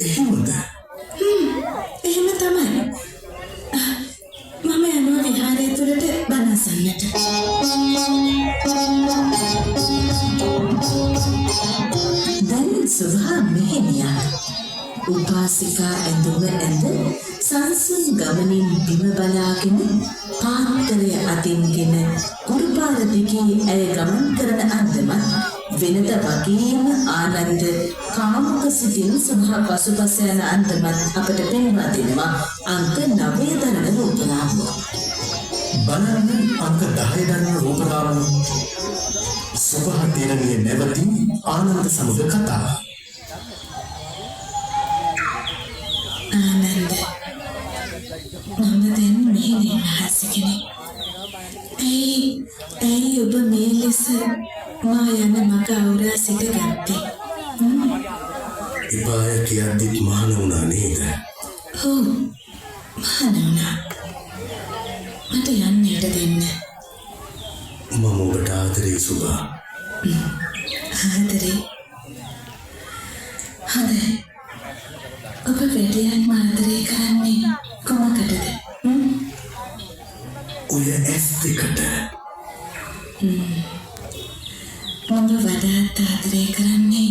එහෙමද? එහෙම තමයි. මම යනවා විහාරය තුළට බණ අසන්නට. දැන් සුභා මෙහෙණියක් උපාසිකා ඇඳුම ඇඳ සංසුන් ගමනින් බිම බලාගෙන පාත්‍රය අතින්ගෙන කුරුපාර දිගේ ඇය ගමන් කරන අන්දමත් වෙනද වගේම ආනන්ද කාමුක සිටින සුභා පසුපස යන අන්දමත් අපට පෙන්වා දෙනවා අංක 9 දරන රූපලාවන්‍ය. බලන්න අංක 10 දරන රූපලාවන්‍ය. සුභා තේරණිය නැවති ආනන්ද සමග කතාව. ආනන්ද මම දැන් මෙහෙණිය මහස කෙනෙක්. ඇයි ඔබ මේ ලෙස මා යන මග අවුරා සිට ගත්තේ? ඉබාය කියද්දිත් මහාන වුණා නේද? ඔව් මහාන වුණා. මට යන්නට දෙන්න. මම ඔබට ආදරේ සුභා. ආදරේ? හොඳයි. ඔබ වැඩියන්ම ආදරේ කරන්නේ කොමකටද? ඔය ඇස් දෙකට. මම වඩාත් ආදරේ කරන්නේ